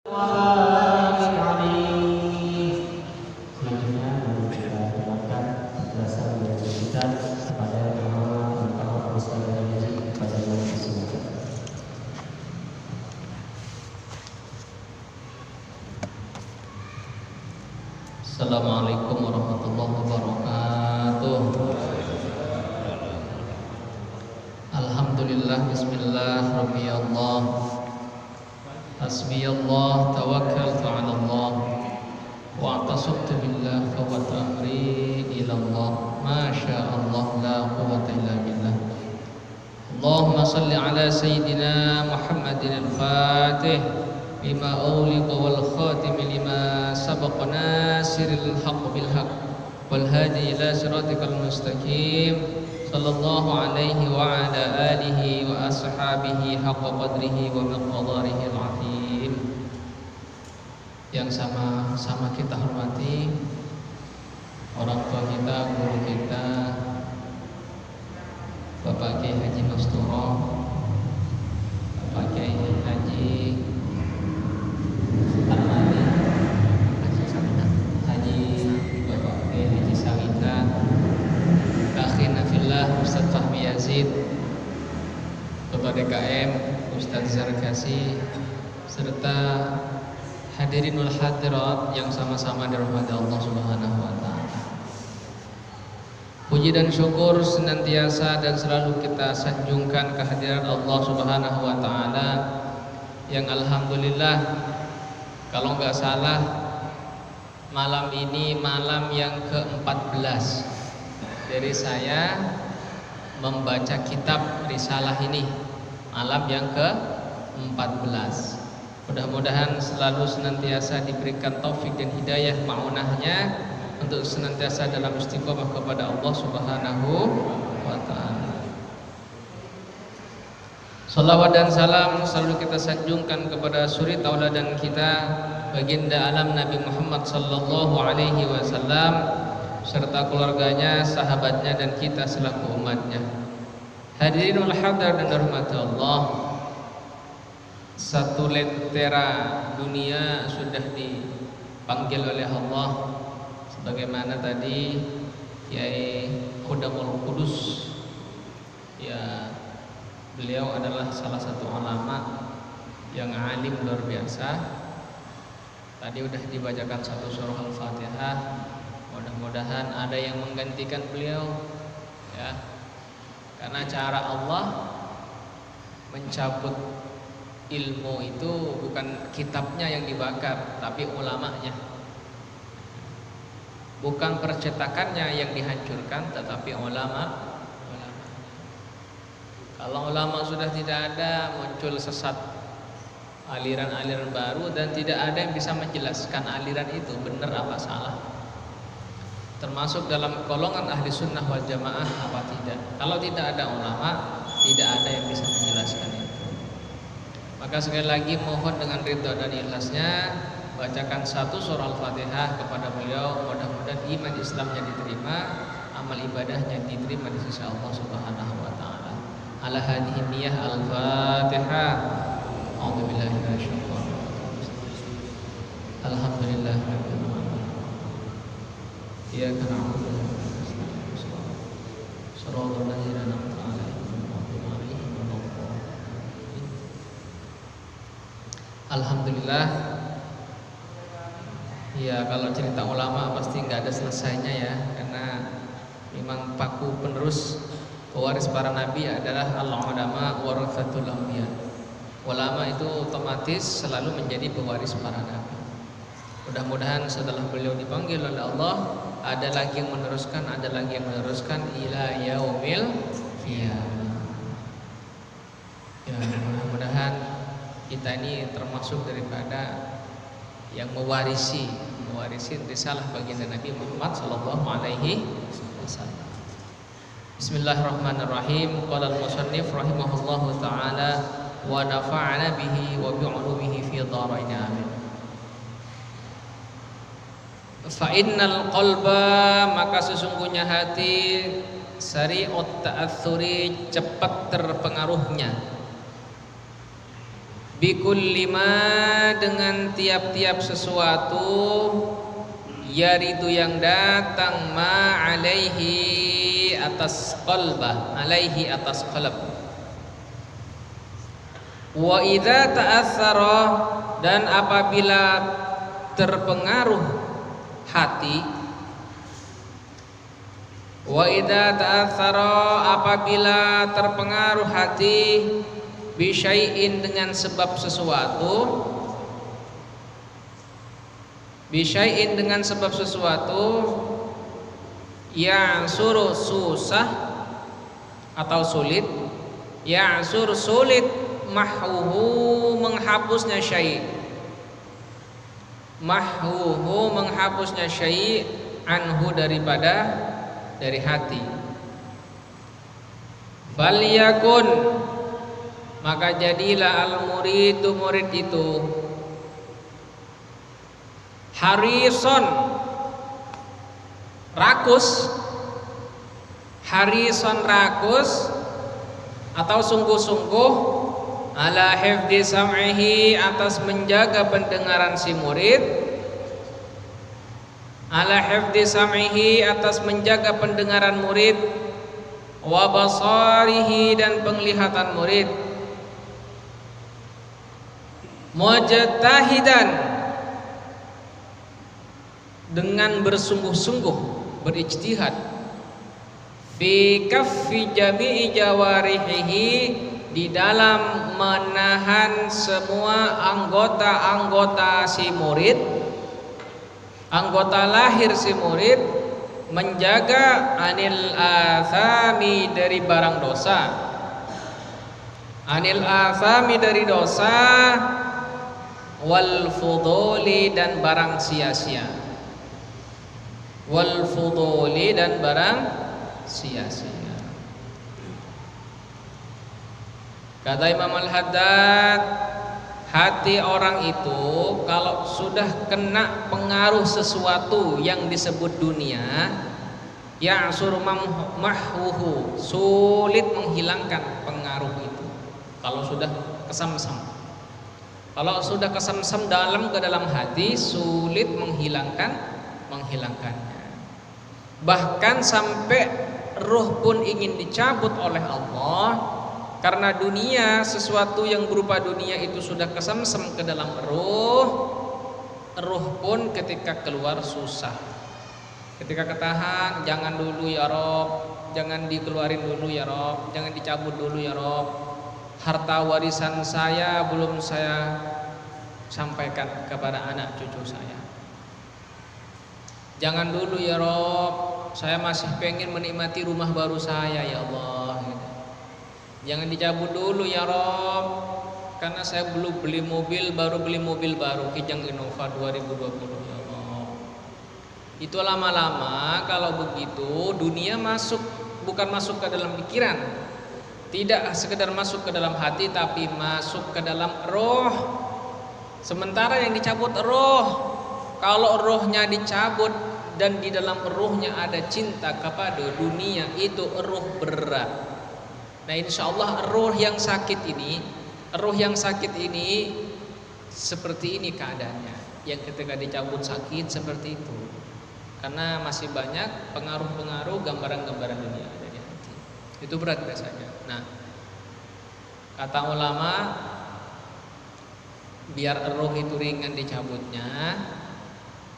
Selanjutnya kita dengarkan penjelasan dari kita kepada Muhammad Ustaz Al-Haji pada yang tersebut. Assalamualaikum warahmatullahi wabarakatuh. Alhamdulillah, bismillah, rabbiyallah, hasbiyallah, tawakkaltu ala Allah, wa'tasabtu billah, fawat amri ilallah, masya'allah, la quwwata illa billah. Allahumma salli ala sayyidina Muhammadin al-Fatih bima uliqa wal khatim lima sabaqa nasiril haqq bil haqq wal hadi ila siratikal mustaqim sallallahu alaihi wa ala alihi wa ashabihi haqqa qadrihi wa miqdarihi al-azim. Yang sama-sama kita hormati orang tua kita, guru kita, Bapak Kiai Haji Masturo, Bapak Kiai Haji Armadi, Haji Bapak Kiai Haji Sawita, Akhina Fillah Ustadz Fahmi Yazid, Bapak DKM Ustadz Zarkasi, serta hadirinul hadirat yang sama-sama dirahmati Allah Subhanahu wa taala. Puji dan syukur senantiasa dan selalu kita sanjungkan kehadiran Allah Subhanahu wa taala yang alhamdulillah kalau nggak salah malam ini malam yang ke-14 dari saya membaca kitab risalah ini, malam yang ke-14. Mudah-mudahan selalu senantiasa diberikan taufik dan hidayah ma'unahnya untuk senantiasa dalam istiqomah kepada Allah Subhanahu wa ta'ala. Salawat dan salam selalu kita sanjungkan kepada suri tauladan kita, baginda alam Nabi Muhammad sallallahu alaihi wasallam, serta keluarganya, sahabatnya, dan kita selaku umatnya. Hadirin wal hadar dan rahmat Allah, satu lentera dunia sudah dipanggil oleh Allah, sebagaimana tadi Kiai Khudamul Qudus, ya, beliau adalah salah satu ulama yang alim luar biasa. Tadi udah dibacakan satu surah Al-Fatihah. Mudah-mudahan ada yang menggantikan beliau, ya. Karena cara Allah mencabut ilmu itu bukan kitabnya yang dibakar, tapi ulamanya. Bukan percetakannya yang dihancurkan, tetapi ulama. Kalau ulama sudah tidak ada, muncul sesat, aliran-aliran baru, dan tidak ada yang bisa menjelaskan aliran itu benar apa salah, termasuk dalam golongan ahli sunnah wal jamaah apa tidak. Kalau tidak ada ulama, tidak ada yang bisa menjelaskan itu. Maka sekali lagi mohon dengan ridha dan ikhlasnya bacakan satu surah Al-Fatihah kepada beliau. Mudah-mudahan iman Islamnya diterima, amal ibadahnya diterima di sisi Allah Subhanahu wa taala. Ala hadhihi niyyah Al-Fatihah. A'udzubillahi minasyaitonir rajim. Alhamdulillah rabbil alamin. Iyyaka na'budu wa iyyaka nasta'in. Shiratal ladzina an'amta 'alaihim ghairil maghdubi 'alaihim waladdallin. Alhamdulillah. Ya, kalau cerita ulama pasti nggak ada selesainya ya, karena memang paku penerus pewaris para nabi adalah al-ulama waratsatul anbiya. Ulama itu otomatis selalu menjadi pewaris para nabi. Mudah-mudahan setelah beliau dipanggil oleh Allah, ada lagi yang meneruskan, ada lagi yang meneruskan ila yaumil qiyamah. Ya, mudah-mudahan kita ini termasuk daripada yang mewarisi risalah baginda Nabi Muhammad sallallahu alaihi wasallam. Bismillahirrahmanirrahim. Qala al-musannif rahimahullahu taala wa nafa'ana bihi wa bi'ulumihi fi dharain amin. Fa innal qalba, maka sesungguhnya hati, sari'ut ta'atsuri, cepat terpengaruhnya, Bikulli ma dengan tiap-tiap sesuatu yaridu yang datang ma alaihi atas qalbah, alaihi atas qalb. Wa idza ta'assara dan apabila terpengaruh hati, wa idza ta'assara apabila terpengaruh hati bisyai'in dengan sebab sesuatu, bisyai'in dengan sebab sesuatu ya'suru susah atau sulit, ya'sur sulit mahwuhu menghapusnya syai', mahwuhu menghapusnya syai' anhu dari hati. Falyakun maka jadilah al-muridu murid itu harison rakus, harison rakus atau sungguh-sungguh ala hifdi sam'ihi atas menjaga pendengaran si murid, ala hifdi sam'ihi atas menjaga pendengaran murid, wa basarihi dan penglihatan murid, mujtahidan dengan bersungguh-sungguh berijtihad fi kaffi jami'i jawarihihi di dalam menahan semua anggota-anggota si murid, anggota lahir si murid, menjaga anil athami dari barang dosa, anil athami dari dosa, wal fuduli dan barang sia-sia, wal fuduli dan barang sia-sia. Kata Imam Al-Haddad, hati orang itu kalau sudah kena pengaruh sesuatu yang disebut dunia, ya'sur mahwuhu, sulit menghilangkan pengaruh itu. Kalau sudah kesamsam, kalau sudah kesamsam dalam ke dalam hati, sulit menghilangkannya. Bahkan sampai ruh pun ingin dicabut oleh Allah. Karena dunia, sesuatu yang berupa dunia itu sudah kesamsam ke dalam ruh, ruh pun ketika keluar susah. Ketika ketahan, jangan dulu ya Rob, jangan dikeluarin dulu ya Rob, jangan dicabut dulu ya Rob. Harta warisan saya belum saya sampaikan kepada anak cucu saya. Jangan dulu ya Rob, saya masih pengen menikmati rumah baru saya ya Allah. Jangan dicabut dulu ya Rob, karena saya belum beli mobil baru Kijang Innova 2020 ya Allah. Itu lama-lama kalau begitu dunia bukan masuk ke dalam pikiran, tidak sekedar masuk ke dalam hati, tapi masuk ke dalam roh. Sementara yang dicabut roh. Kalau rohnya dicabut dan di dalam rohnya ada cinta kepada dunia, itu roh berat. Nah insya Allah roh yang sakit ini seperti ini keadaannya. Yang ketika dicabut sakit seperti itu, karena masih banyak pengaruh-pengaruh gambaran-gambaran dunia ada di hati. Itu berat biasanya. Nah kata ulama, biar roh itu ringan dicabutnya,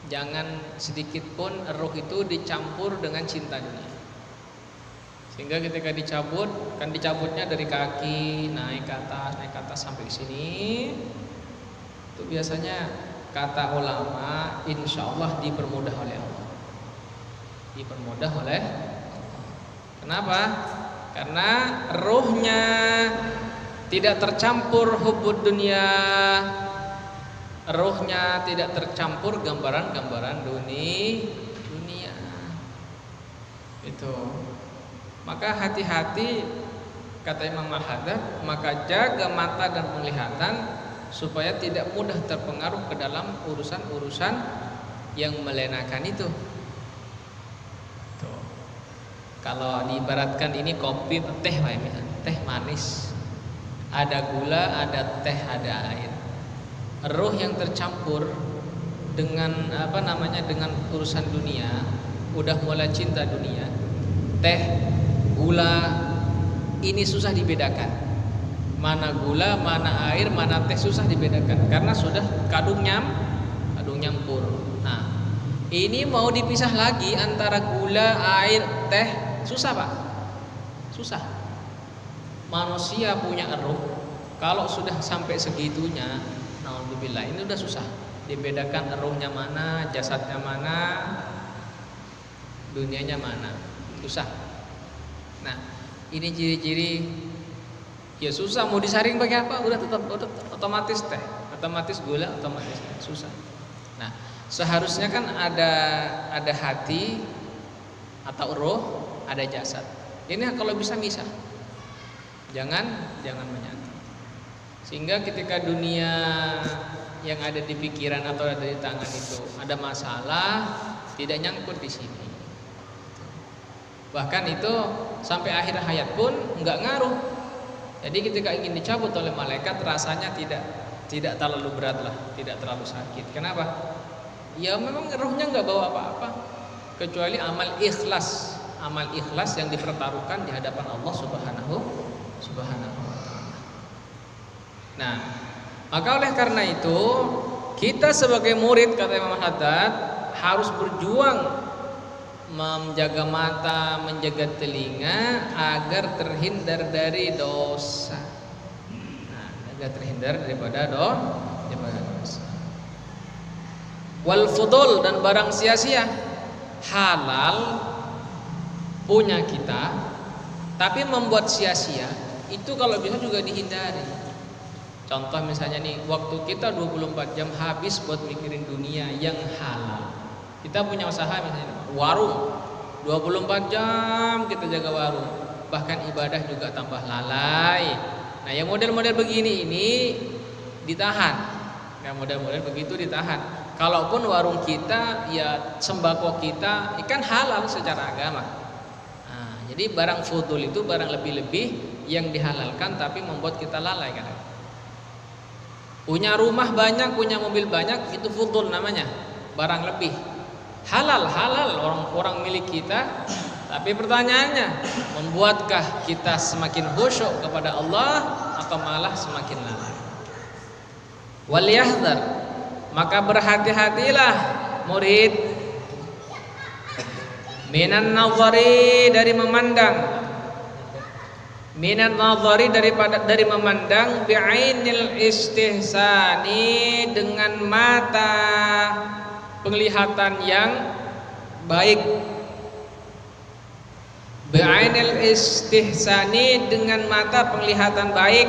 jangan sedikit pun roh itu dicampur dengan cinta dunia. Sehingga ketika dicabut, kan dicabutnya dari kaki naik ke atas sampai ke sini. Itu biasanya kata ulama, insya Allah dipermudah oleh Allah. Dipermudah oleh Allah. Kenapa? Karena ruhnya tidak tercampur hubud dunia, ruhnya tidak tercampur gambaran-gambaran dunia. Itu. Maka hati-hati, kata Imam Al-Haddad, maka jaga mata dan penglihatan supaya tidak mudah terpengaruh ke dalam urusan-urusan yang melenakan itu. Tuh. Kalau diibaratkan ini kopi, teh manis. ada gula, ada teh, ada air. Ruh yang tercampur dengan dengan urusan dunia, udah mulai cinta dunia, teh, gula, ini susah dibedakan. Mana gula, mana air, mana teh, susah dibedakan karena sudah kadung nyampur. Nah, ini mau dipisah lagi antara gula, air, teh, susah Pak. Susah. Manusia punya ruh, kalau sudah sampai segitunya, naudzubillah, ini udah susah dibedakan ruhnya mana, jasadnya mana, dunianya mana, susah. Nah, ini ciri-ciri ya susah. Mau disaring pakai apa? Udah tetap otomatis teh, otomatis gula, otomatis teh, susah. Nah, seharusnya kan ada hati atau roh, ada jasad. Ini kalau bisa misah. Jangan menyatu. Sehingga ketika dunia yang ada di pikiran atau ada di tangan itu ada masalah, tidak nyangkut di sini. Bahkan itu sampai akhir hayat pun enggak ngaruh. Jadi ketika ingin dicabut oleh malaikat, rasanya tidak terlalu berat lah, tidak terlalu sakit. Kenapa? Ya memang rohnya enggak bawa apa-apa, kecuali amal ikhlas yang dipertaruhkan di hadapan Allah Subhanahu wa ta'ala. Nah, maka oleh karena itu kita sebagai murid, kata Imam Haddad, harus berjuang menjaga mata, menjaga telinga agar terhindar dari dosa. Nah, agar terhindar daripada dosa. Wal fudul, dan barang sia-sia. Halal punya kita, tapi membuat sia-sia itu kalau bisa juga dihindari. Contoh misalnya nih, waktu kita 24 jam habis buat mikirin dunia yang halal. Kita punya usaha misalnya warung, 24 jam kita jaga warung, bahkan ibadah juga tambah lalai. Nah, yang model-model begini ini ditahan. Yang model-model begitu ditahan. Kalaupun warung kita, ya sembako kita ikan halal secara agama. Nah, jadi barang fudul itu barang lebih-lebih yang dihalalkan tapi membuat kita lalai kan. Punya rumah banyak, punya mobil banyak, itu fudul namanya, barang lebih. Halal orang milik kita, tapi pertanyaannya, membuatkah kita semakin khusyuk kepada Allah atau malah semakin lalai? Wal yahdhar, maka berhati-hatilah murid, minan nazari, dari memandang, minan nazari dari memandang, bi'ainil istihsani, dengan mata penglihatan yang baik, bi'ainil istihsani, dengan mata penglihatan baik,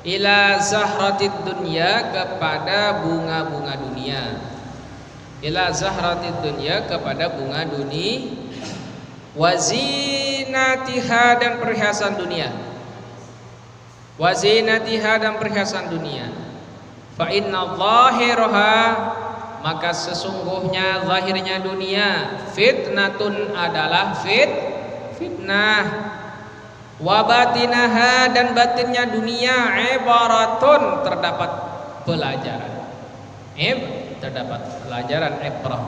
ila zahratid dunya, kepada bunga-bunga dunia, ila zahratid dunya, kepada bunga dunia, wazinatiha, dan perhiasan dunia, wazinatiha, dan perhiasan dunia. Fa inna zahiraha, maka sesungguhnya zahirnya dunia, fitnatun, adalah fitnah, wa batinaha, dan batinnya dunia, ibaratun, terdapat pelajaran, terdapat pelajaran, ibrah.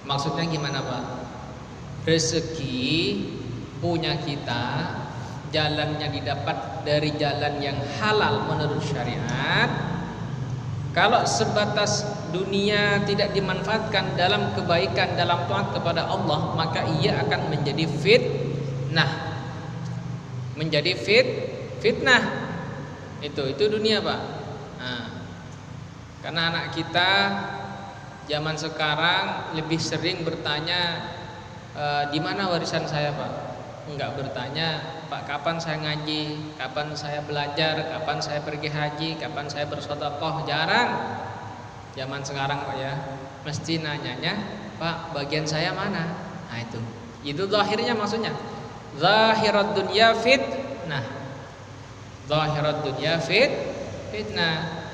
Maksudnya gimana Pak? Rezeki punya kita, jalannya didapat dari jalan yang halal menurut syariat. Kalau sebatas dunia tidak dimanfaatkan dalam kebaikan, dalam taat kepada Allah, maka ia akan menjadi fitnah. Menjadi fitnah. Itu dunia Pak. Nah, karena anak kita zaman sekarang lebih sering bertanya, di mana warisan saya Pak? Enggak bertanya, Pak, kapan saya ngaji, kapan saya belajar, kapan saya pergi haji, kapan saya bersedekah. Jarang zaman sekarang Pak ya. Mesti nanyanya, Pak, bagian saya mana? Nah itu zahirnya, maksudnya zahirat dunya fitnah, zahirat dunya fitnah,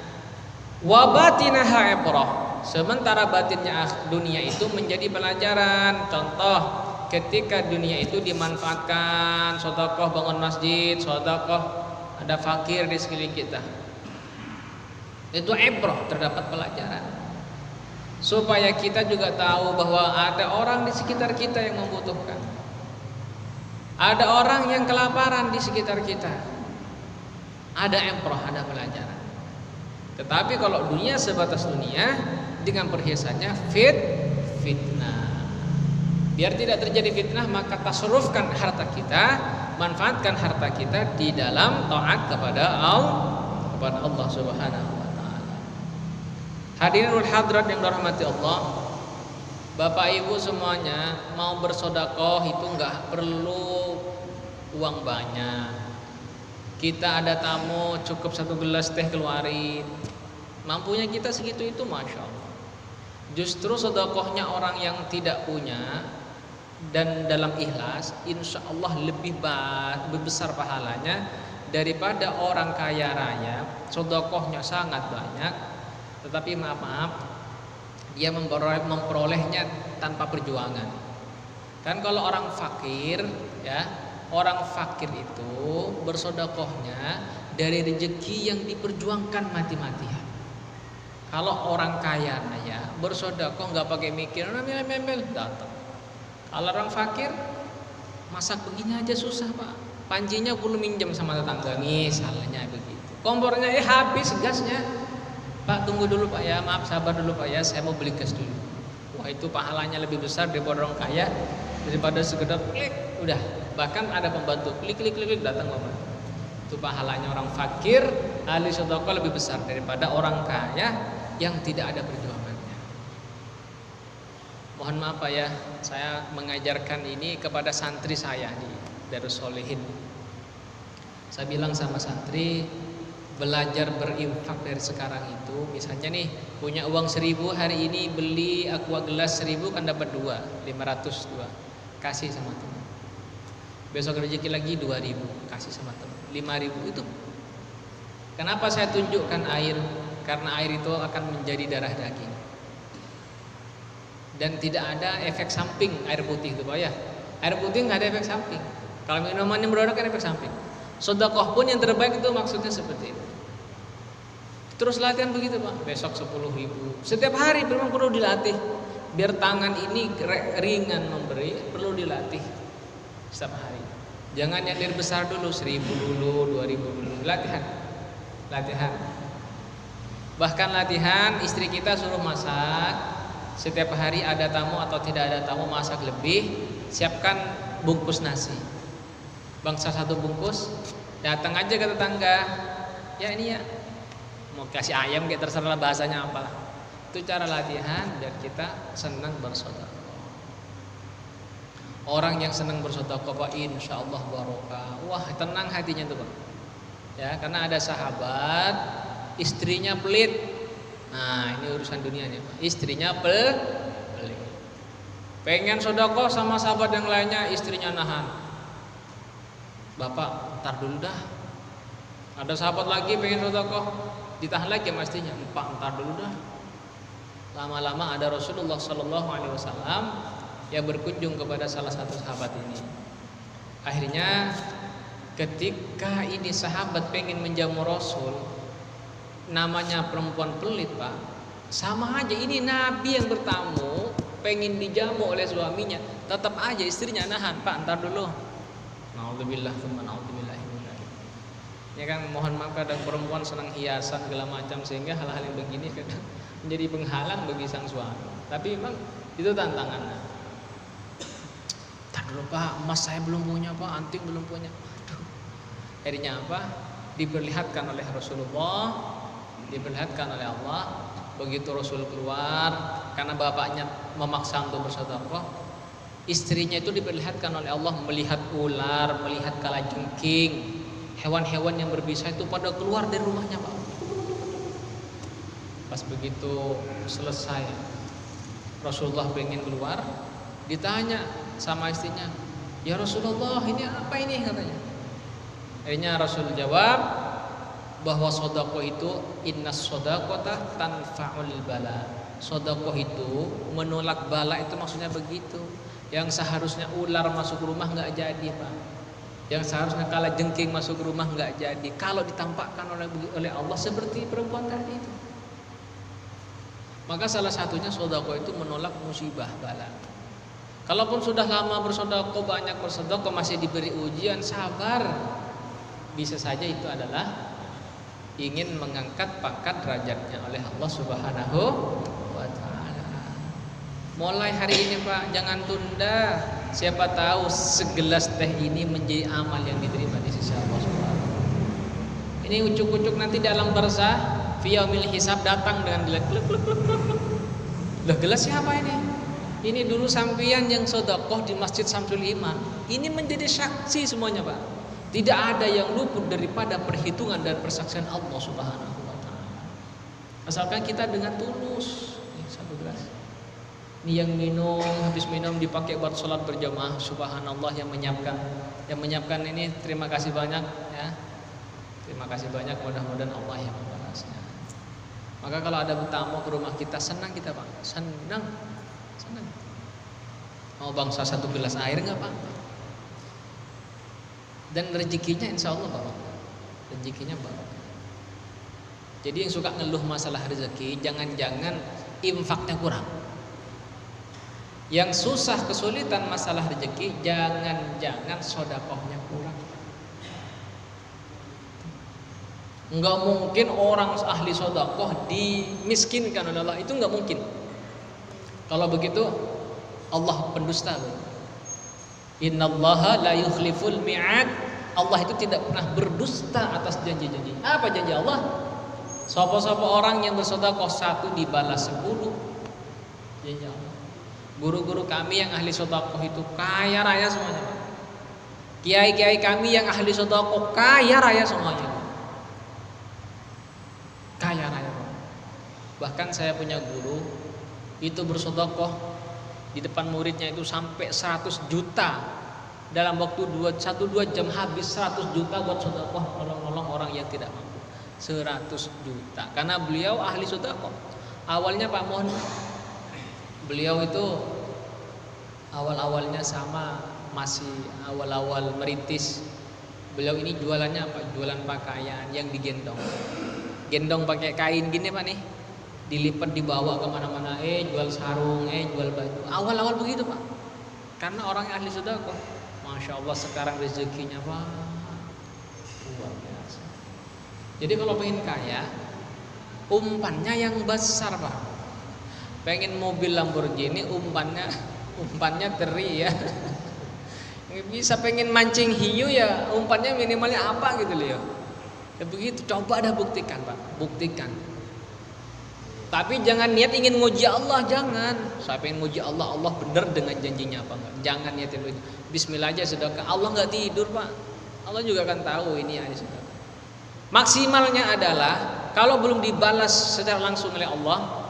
wa batinaha ibrah, sementara batinnya dunia itu menjadi pelajaran. Contoh, ketika dunia itu dimanfaatkan, sedekah bangun masjid, sedekah ada fakir di sekeliling kita. Itu ibrah, terdapat pelajaran. Supaya kita juga tahu bahwa ada orang di sekitar kita yang membutuhkan. Ada orang yang kelaparan di sekitar kita. Ada ibrah, ada pelajaran. Tetapi kalau dunia sebatas dunia, dengan perhiasannya fitnah. Biar tidak terjadi fitnah, maka tasarrufkan harta kita, manfaatkan harta kita di dalam taat kepada Allah Subhanahu wa taala. Hadirin hadirat yang dirahmati Allah, Bapak Ibu semuanya, mau bersedekah itu enggak perlu uang banyak. Kita ada tamu, cukup 1 gelas teh keluarin. Mampunya kita segitu itu, masya Allah. Justru sedekahnya orang yang tidak punya dan dalam ikhlas, insya Allah lebih besar pahalanya daripada orang kaya raya. Sedekahnya sangat banyak, tetapi maaf, dia memperolehnya tanpa perjuangan. Kan kalau orang fakir, ya, orang fakir itu bersedekahnya dari rezeki yang diperjuangkan mati-matian. Kalau orang kaya raya bersedekah nggak pakai mikir, ambil datang. Kalau orang fakir, masak begini aja susah pak, pancinya perlu minjem sama tetangga, misalnya begitu. Kompornya habis gasnya, pak tunggu dulu pak ya, maaf sabar dulu pak ya, saya mau beli gas dulu. Wah itu pahalanya lebih besar daripada orang kaya, daripada sekedar klik, udah. Bahkan ada pembantu klik datang ngomong. Itu pahalanya orang fakir ahli sedekah lebih besar daripada orang kaya yang tidak ada perjuangannya. Mohon maaf Pak ya, saya mengajarkan ini kepada santri saya di Darus Sholihin. Saya bilang sama santri, belajar berinfak dari sekarang itu. Misalnya nih, punya uang 1.000 hari ini beli aqua gelas 1.000 kan dapat 2, 502. Kasih sama teman. Besok rezeki lagi 2.000, kasih sama teman. 5.000 itu. Kenapa saya tunjukkan air? Karena air itu akan menjadi darah daging. Dan tidak ada efek samping air putih itu Pak ya. Air putih nggak ada efek samping. Kalau minuman yang berwarna kan efek samping. Sedekah pun yang terbaik itu maksudnya seperti itu. Terus latihan begitu Pak. Besok 10.000. Setiap hari memang perlu dilatih. Biar tangan ini ringan memberi, perlu dilatih setiap hari. Jangan nyalir besar dulu, 1.000 dulu, 2.000 dulu. Latihan. Bahkan latihan, istri kita suruh masak. Setiap hari ada tamu atau tidak ada tamu, masak lebih. Siapkan bungkus nasi. Bangsa 1 bungkus. Datang aja ke tetangga. Ya ini ya, mau kasih ayam kayak terserah bahasanya apa. Itu cara latihan biar kita senang bersedekah. Orang yang senang bersedekah Pak, insya Allah barokah. Wah tenang hatinya tuh Pak. Ya karena ada sahabat istrinya pelit. Nah ini urusan dunia nih Pak. Istrinya pelit. Pengen sedekah sama sahabat yang lainnya, istrinya nahan. Bapak ntar dulu dah. Ada sahabat lagi pengen sedekah, ditahan lagi sama istrinya. Pak ntar dulu dah. Lama-lama ada Rasulullah SAW yang berkunjung kepada salah satu sahabat ini. Akhirnya ketika ini sahabat pengen menjamu Rasul, namanya perempuan pelit Pak, sama aja ini Nabi yang bertamu pengen dijamu oleh suaminya, tetap aja istrinya nahan. Pak ntar dulu. Naudzubillah tsumma naudzubillah. Ya kan, mohon maaf kadang perempuan senang hiasan segala macam sehingga hal-hal yang begini kadang menjadi penghalang bagi sang suami. Tapi memang itu tantangannya. Ntar dulu Pak, emas saya belum punya Pak, anting belum punya. Aduh. Akhirnya apa? Diperlihatkan oleh Rasulullah, diperlihatkan oleh Allah. Begitu Rasul keluar, karena bapaknya memaksa untuk bersedekah, istrinya itu diperlihatkan oleh Allah melihat ular, melihat kalajengking, hewan-hewan yang berbisa itu pada keluar dari rumahnya Pak. Pas begitu selesai Rasulullah pengen keluar, ditanya sama istrinya, ya Rasulullah ini apa ini katanya. Akhirnya Rasul jawab bahwa sedekah itu innas shadaqata tanfa'ul bala. Sedekah itu menolak bala, itu maksudnya begitu. Yang seharusnya ular masuk rumah nggak jadi Pak. Yang seharusnya kala jengking masuk rumah nggak jadi, kalau ditampakkan oleh Allah seperti perempuan tadi itu. Maka salah satunya sedekah itu menolak musibah bala. Kalaupun sudah lama bersedekah, banyak bersedekah, masih diberi ujian, sabar. Bisa saja itu adalah ingin mengangkat pangkat derajatnya oleh Allah Subhanahu wa taala. Mulai hari ini Pak, jangan tunda. Siapa tahu segelas teh ini menjadi amal yang diterima di sisi Allah Subhanahu wa taala. Ini ucuk-ucuk nanti dalam barzah fi yaumil hisab datang dengan klek. Lah gelas siapa ini? Ini dulu sampian yang sedekah di Masjid Samsul Iman. Ini menjadi saksi semuanya, Pak. Tidak ada yang luput daripada perhitungan dan persaksian Allah Subhanahu wa taala. Asalkan kita dengan tulus. Ini satu gelas. Ini yang minum, habis minum dipakai buat sholat berjamaah. Subhanallah, yang menyiapkan ini terima kasih banyak ya. Terima kasih banyak, mudah-mudahan Allah yang membalasnya. Maka kalau ada tamu ke rumah kita, senang kita Pak, senang. Mau bangsa satu gelas air nggak Pak? Dan rezekinya insya Allah barokah. Rezekinya barokah. Jadi yang suka ngeluh masalah rezeki, jangan-jangan infaknya kurang. Yang susah kesulitan masalah rezeki, jangan-jangan sedekahnya kurang. Enggak mungkin orang ahli sedekah dimiskinkan oleh Allah, itu enggak mungkin. Kalau begitu Allah pendusta. Innallaha la yukhliful mi'ad. Allah itu tidak pernah berdusta atas janji-janji. Apa janji Allah? Sapa-sapa orang yang bersedekah 1 dibalas 10. Janji Allah. Guru-guru kami yang ahli sedekah itu kaya raya semuanya. Kiai-kiai kami yang ahli sedekah kaya raya semuanya. Kaya raya. Bahkan saya punya guru itu bersedekah di depan muridnya itu sampai 100 juta. Dalam waktu 1-2 jam habis 100 juta buat sedekah nolong-nolong orang yang tidak mampu. 100 juta. Karena beliau ahli sedekah. Awalnya Pak mohon, beliau itu awal-awalnya sama, masih awal-awal merintis. Beliau ini jualannya apa? Jualan pakaian yang digendong. Gendong pakai kain gini Pak nih. Dilipat dibawa kemana-mana, jual sarung, jual baju. Awal-awal begitu Pak. Karena orang ahli sedekah. Masya Allah sekarang rezekinya Pak luar biasa. Jadi kalau pengen kaya, umpannya yang besar Pak. Pengen mobil Lamborghini, umpannya teri ya. Bisa pengen mancing hiu ya, umpannya minimalnya apa gitu loh ya. Ya begitu, coba dah buktikan Pak, buktikan. Tapi jangan niat ingin nguji Allah, jangan. Saya pengen nguji Allah, Allah benar dengan janjinya apa enggak. Jangan niatin begitu. Bismillah aja sedekah. Allah enggak tidur Pak. Allah juga akan tahu ini ada sedekah. Maksimalnya adalah kalau belum dibalas secara langsung oleh Allah,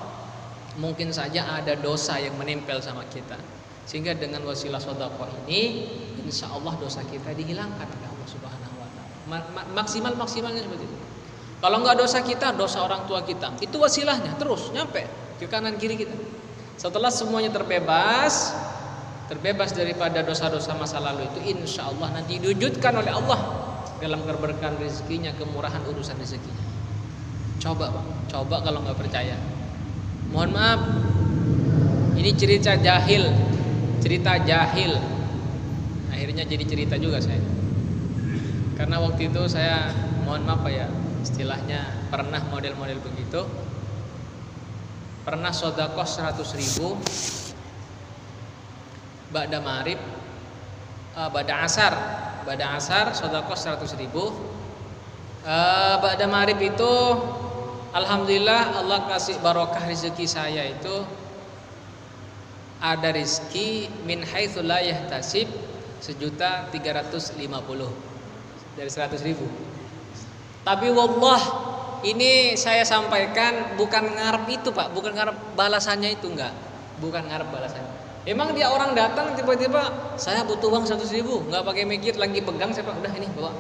mungkin saja ada dosa yang menempel sama kita. Sehingga dengan wasilah sedekah ini, insya Allah dosa kita dihilangkan oleh Allah Subhanahu wa taala. Maksimalnya seperti itu. Kalau enggak dosa kita, dosa orang tua kita, itu wasilahnya terus nyampe ke kanan kiri kita. Setelah semuanya terbebas daripada dosa-dosa masa lalu itu, insya Allah nanti diwujudkan oleh Allah dalam keberkahan rezekinya, kemurahan urusan rezekinya. Coba kalau nggak percaya. Mohon maaf, ini cerita jahil. Akhirnya jadi cerita juga saya. Karena waktu itu saya, mohon maaf Pak ya, istilahnya pernah model-model begitu. Pernah sedekah 100.000 ba'da maghrib, ba'da asar sedekah 100.000. Ba'da maghrib itu alhamdulillah Allah kasih barokah rezeki saya itu ada rezeki min haitsu la yahtasib 1.350.000 dari 100.000. Tapi wallah ini saya sampaikan bukan ngarep itu Pak, bukan ngarep balasannya itu, enggak. Bukan ngarep balasannya. Emang dia orang datang tiba-tiba saya butuh uang 100.000, enggak pakai mikir, lagi pegang saya Pak, udah ini bawa.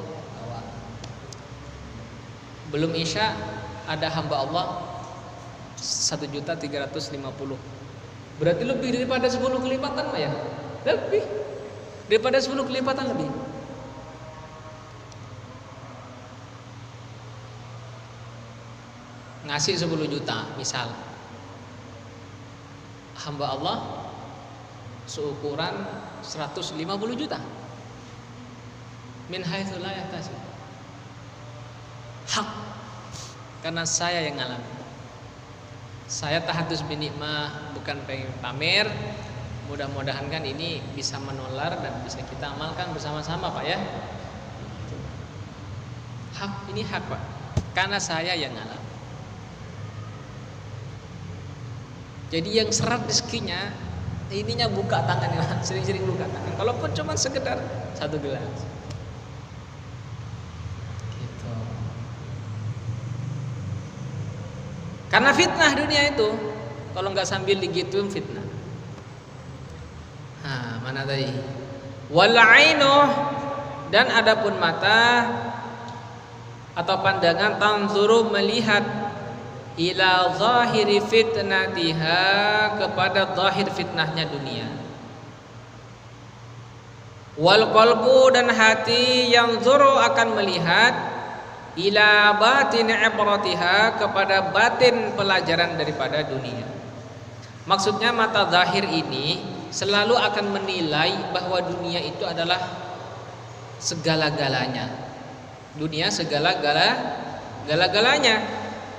Belum isya ada hamba Allah 1.350.000. Berarti lebih daripada 10 kelipatan Pak ya? Lebih daripada 10 kelipatan lebih. ngasih 10 juta misal, hamba Allah seukuran 150 juta, min haitsu la yahtasib, hak, karena saya yang ngalami. Saya tahadus binikmah, bukan pengen pamer. Mudah-mudahan kan ini bisa menular dan bisa kita amalkan bersama-sama, Pak ya. Hak, ini hak, Pak, karena saya yang ngalami. Jadi yang seret rezekinya, ininya buka tangan, sering-sering buka tangan. Kalaupun cuma sekedar 1 gelas. Gitu. Karena fitnah dunia itu, kalau nggak sambil digituin fitnah. Nah, mana tadi? Wal ainu, dan adapun mata atau pandangan, tanzuru, melihat, ila zahiri fitnatiha, kepada zahir fitnahnya dunia. Wal qalbu, dan hati, yang zuru, akan melihat, ila batin ibratiha, kepada batin pelajaran daripada dunia. Maksudnya mata zahir ini selalu akan menilai bahwa dunia itu adalah segala-galanya. Dunia segala-galanya.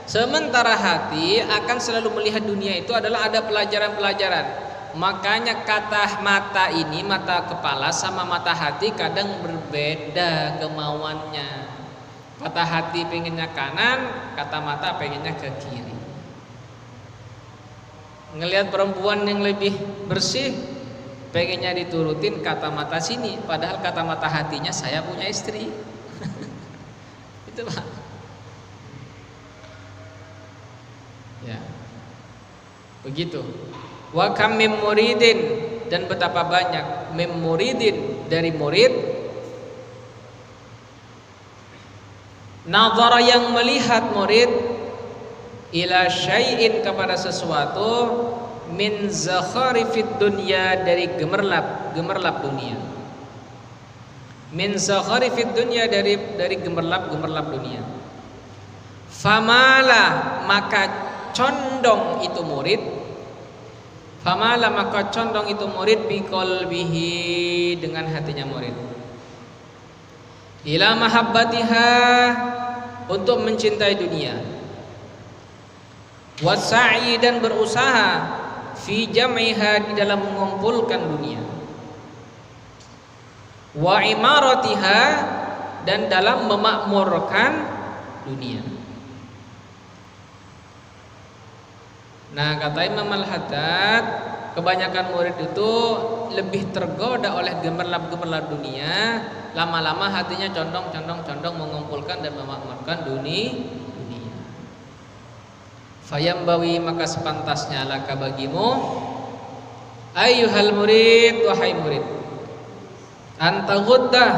Sementara hati akan selalu melihat dunia itu adalah ada pelajaran-pelajaran. Makanya kata mata ini, mata kepala sama mata hati kadang berbeda kemauannya. Kata hati pengennya kanan, kata mata pengennya ke kiri. Ngelihat perempuan yang lebih bersih, pengennya diturutin kata mata sini, padahal kata mata hatinya saya punya istri. Itu Pak. Ya. Begitu. Wa kam mim muridin, dan betapa banyak mim muridin, dari murid, nazara, yang melihat murid, ila syai'in, kepada sesuatu, min zakharifid dunya, dari gemerlap dunia. Min zakharifid dunya, dari gemerlap dunia. Famala, maka condong itu murid, famala, maka condong itu murid, biqalbihi, dengan hatinya murid, ila mahabbatiha, untuk mencintai dunia, wasa'i, dan berusaha, fi jam'iha, di dalam mengumpulkan dunia, wa imaratiha, dan dalam memakmurkan dunia. Nah, kata Imam Al-Haddad, kebanyakan murid itu lebih tergoda oleh gemerlap dunia, lama-lama hatinya condong mengumpulkan dan memakmurkan dunia. Fayambawi, maka sepantasnya laka bagimu, ayyuhal murid, wahai murid, anta ghuddah,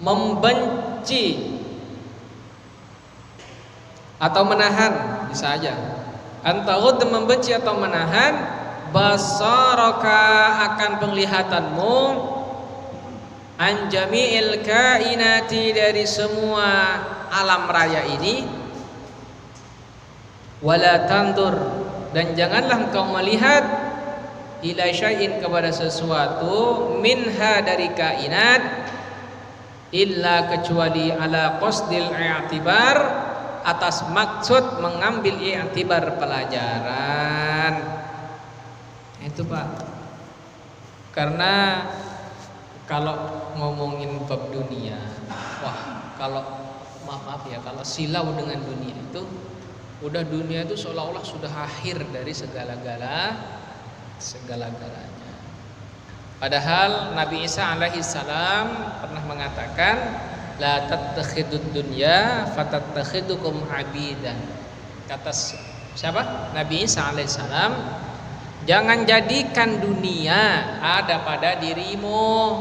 membenci atau menahan, bisa aja, anta ghuddah, membenci atau menahan, basaraka, akan penglihatanmu, an jami'il kainati, dari semua alam raya ini, wala tandur, dan janganlah engkau melihat, ila syai'in, kepada sesuatu, minha, dari kainat, illa, kecuali, ala qasdil i'tibar, atas maksud mengambil i'tibar, pelajaran. Itu Pak. Karena kalau ngomongin bab dunia, wah, kalau maaf ya, kalau silau dengan dunia itu, udah dunia itu seolah-olah sudah akhir dari segala-galanya. Padahal Nabi Isa alaihi salam pernah mengatakan, la tattakhidud dunya fatattakhidukum abidan. Kata siapa? Nabi Isa alaihi salam, jangan jadikan dunia ada pada dirimu.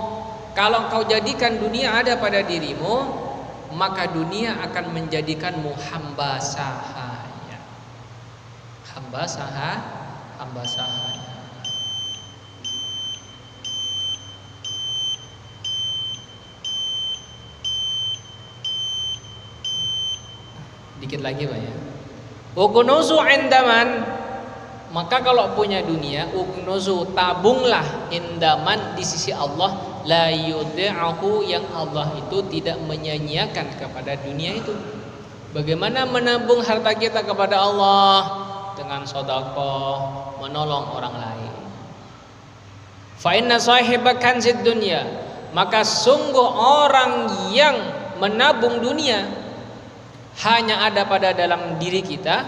Kalau kau jadikan dunia ada pada dirimu, maka dunia akan menjadikanmu hamba sahaya. Hamba sahaya. Dikit lagi Pak ya. Uknuzu indaman, maka kalau punya dunia, uknuzu, tabunglah indaman di sisi Allah, la yudhi'ahu, yang Allah itu tidak menyia-nyiakan kepada dunia itu. Bagaimana menabung harta kita kepada Allah? Dengan sedekah, menolong orang lain. Fa inna sahiba kanzid dunya, maka sungguh orang yang menabung dunia hanya ada pada dalam diri kita,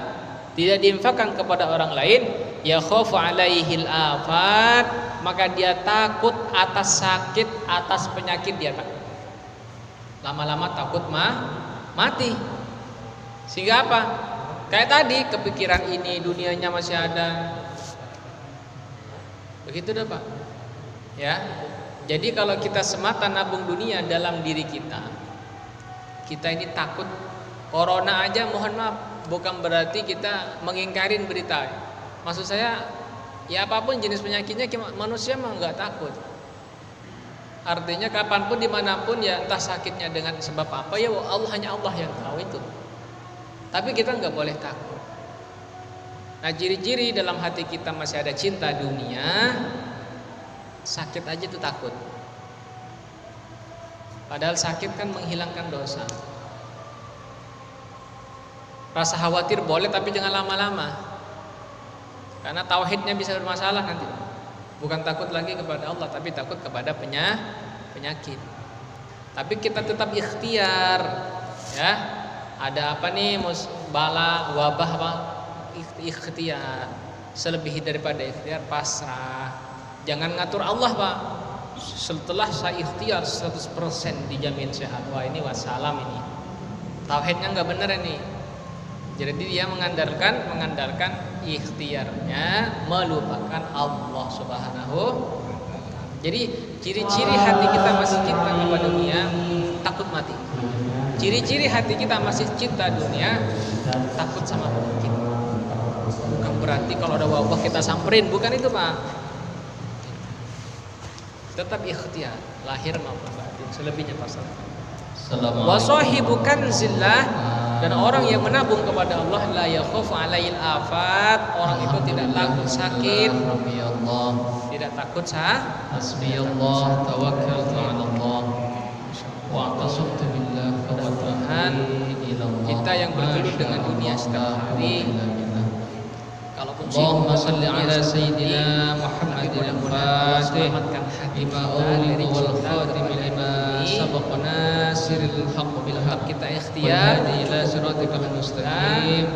tidak diinfakkan kepada orang lain, ya khaufu alaihil afat, maka dia takut atas sakit, atas penyakit dia takut. Lama-lama takut mati. Sehingga apa? Kayak tadi, kepikiran ini dunianya masih ada. Begitu dah Pak. Ya. Jadi kalau kita semata nabung dunia dalam diri kita ini takut. Corona aja, mohon maaf, bukan berarti kita mengingkarin berita. Maksud saya, ya apapun jenis penyakitnya, manusia mah nggak takut. Artinya kapanpun, dimanapun, ya entah sakitnya dengan sebab apa, ya Allah, hanya Allah yang tahu itu. Tapi kita nggak boleh takut. Nah, ciri-ciri dalam hati kita masih ada cinta dunia, sakit aja tuh takut. Padahal sakit kan menghilangkan dosa. Rasa khawatir boleh, tapi jangan lama-lama. Karena tauhidnya bisa bermasalah nanti. Bukan takut lagi kepada Allah, tapi takut kepada penyakit. Tapi kita tetap ikhtiar, ya. Ada apa nih, bala, wabah, apa? Ikhtiar. Selebihi daripada ikhtiar, pasrah. Jangan ngatur Allah, Pak. Setelah saya ikhtiar 100% dijamin sehat. Wah, ini wassalam ini. Tauhidnya enggak benar ini. Jadi dia mengandalkan ikhtiarnya, melupakan Allah Subhanahu. Jadi ciri-ciri hati kita masih cinta kepada dunia, takut mati. Ciri-ciri hati kita masih cinta dunia, takut sama penyakit. Bukan berarti kalau ada wabah kita samperin, bukan itu Pak. Tetap ikhtiar, lahir maupun batin, selebihnya pasrah. Wa sahibu kanzillah, dan orang yang menabung kepada Allah, la yakhafu alail afat, orang itu tidak takut sakit, tidak takut hasbiyallah tawakkaltu 'ala Allah wa a'tasamtu billah wa Tuhan kita yang bergelut dengan dunia setiap hari. Kalaupun Allahumma shalli ala sayyidina Muhammadin al-fatih lima ughliqa wal khatim lima sabaqa nasiril haqq bil haqq, kita ikhtiar ila siratikal mustaqim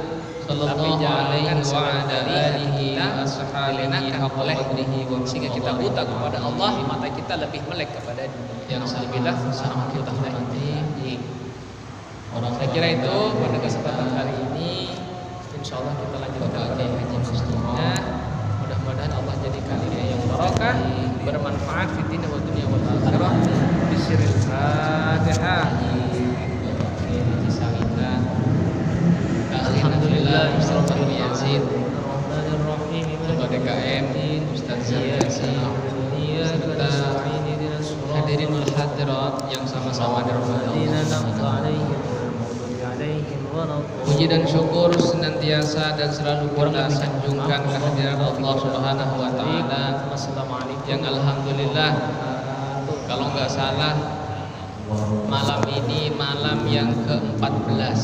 sallallahu alaihi wa ala alihi wa ashabihi haqqa qadrihi wa, sehingga kita buta kepada Allah, mata kita lebih melek kepada dunia. Yang alhamdulillah sekarang kita nanti orang. Saya kira itu pada kesempatan hari ini. Insyaallah kita lanjutkan pada haji selanjutnya. Mudah-mudahan Allah jadikan ini yang barokah, bermanfaat di dunia wa dunia wal akhirah. Bismillahirrahmanirrahim. Fatihah. Alhamdulillah, Ustaz Yazid, Ketua DKM, Ustaz Yasin, serta hadirin wal hadirat yang sama-sama dirahmati Allah. Puji dan syukur senantiasa dan selalu kita sanjungkan kehadiran Allah Subhanahu wa taala yang alhamdulillah, kalau nggak salah malam ini malam yang ke-14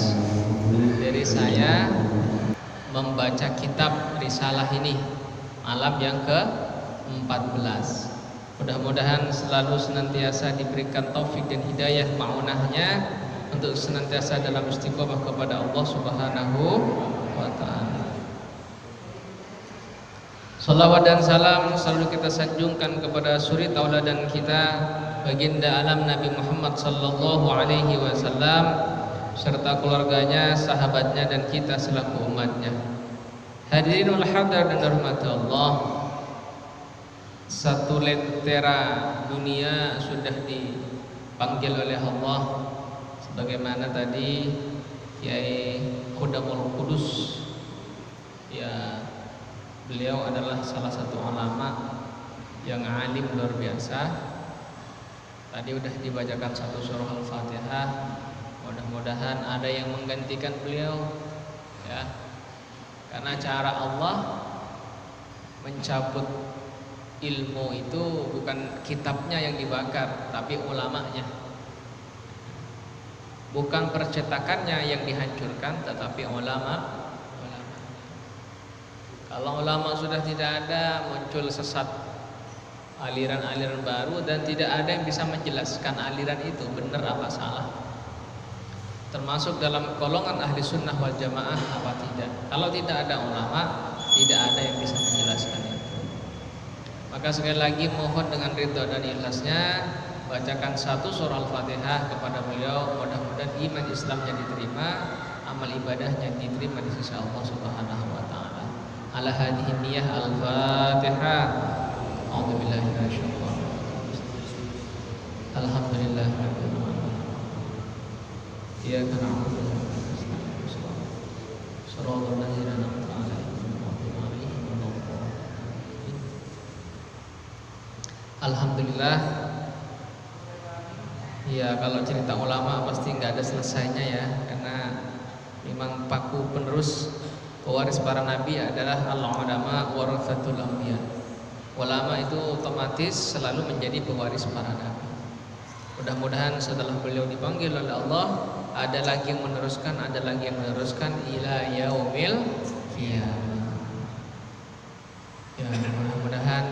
dari saya membaca kitab risalah ini, malam yang ke-14. Mudah-mudahan selalu senantiasa diberikan taufik dan hidayah ma'unahnya untuk senantiasa dalam istiqomah kepada Allah Subhanahu wa taala. Salawat dan salam selalu kita sanjungkan kepada suri tauladan kita, baginda alam Nabi Muhammad sallallahu alaihi wasallam serta keluarganya, sahabatnya, dan kita selaku umatnya. Hadirin wal hadar dan rahmat Allah, satu lentera dunia sudah dipanggil oleh Allah. Bagaimana tadi Kiai Khudamul Qudus, ya, beliau adalah salah satu ulama yang alim luar biasa. Tadi udah dibacakan satu surah Al-Fatihah. Mudah-mudahan ada yang menggantikan beliau, ya. Karena cara Allah mencabut ilmu itu bukan kitabnya yang dibakar, tapi ulamanya. Bukan percetakannya yang dihancurkan, tetapi ulama. Kalau ulama sudah tidak ada, muncul sesat, aliran-aliran baru, dan tidak ada yang bisa menjelaskan aliran itu benar apa salah. Termasuk dalam golongan ahli sunnah wal jamaah apa tidak. Kalau tidak ada ulama, tidak ada yang bisa menjelaskan itu. Maka sekali lagi mohon dengan ridho dan ikhlasnya, bacakan satu surah Al-Fatihah kepada beliau. Mudah-mudahan iman Islamnya diterima, amal ibadahnya diterima di sisi Allah Subhanahu wa taala. Ala hadhihi niyyah Al-Fatihah. A'udzubillahi minasyaitonir rajim. Alhamdulillahirabbil alamin. Iyyaka na'budu wa iyyaka nasta'in. Shiratal ladzina an'amta 'alaihim ghairil maghdubi 'alaihim waladdallin. Alhamdulillah. Ya, kalau cerita ulama pasti nggak ada selesainya ya, karena memang paku penerus pewaris para nabi adalah al-ulama waratsatul anbiya. Ulama itu otomatis selalu menjadi pewaris para nabi. Mudah-mudahan setelah beliau dipanggil oleh Allah, ada lagi yang meneruskan, ada lagi yang meneruskan ila yaumil qiyamah. Ya, mudah-mudahan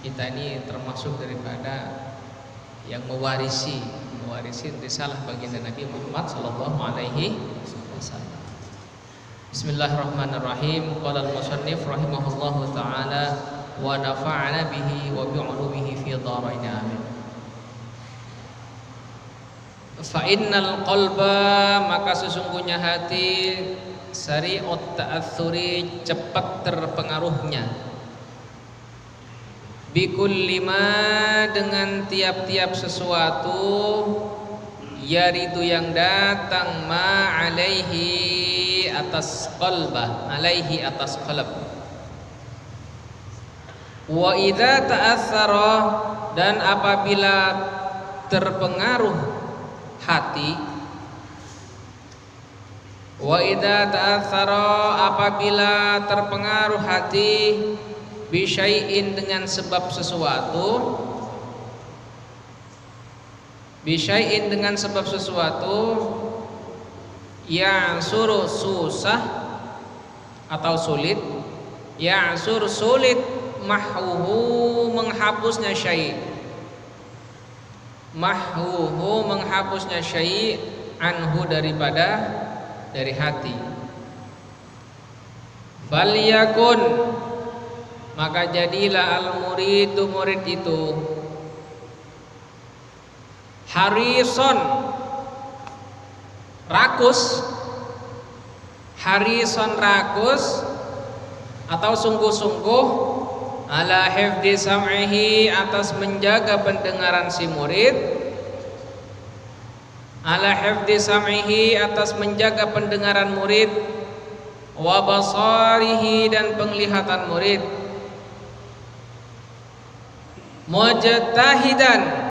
kita ini termasuk daripada yang mewarisi risalah baginda Nabi Muhammad sallallahu alaihi wasallam. Bismillahirrahmanirrahim. Qala al-musannif rahimahullahu taala wa nafa'ana bihi wa bi'ulumihi fi dharain amin. Fa innal qalba, maka sesungguhnya hati, sari'ut ta'atsuri, cepat terpengaruhnya, bikulli ma, dengan tiap-tiap sesuatu, yaridu yang datang, ma alaihi, atas qalbah, alaihi, atas qalb. Wa idza ta'atsara, dan apabila terpengaruh hati, wa idza ta'atsara, apabila terpengaruh hati, bisyai'in, dengan sebab sesuatu, bisyai'in, dengan sebab sesuatu, ya'sur, susah atau sulit, ya'sur, sulit, mahwuhu, menghapusnya syai', mahwuhu, menghapusnya syai', anhu, dari hati. Falyakun, maka jadilah al-muridu, murid itu, harison, rakus, harison, rakus atau sungguh-sungguh, ala hifdi sam'ihi, atas menjaga pendengaran si murid, ala hifdi sam'ihi, atas menjaga pendengaran murid, wa basarihi, dan penglihatan murid, mujtahidan,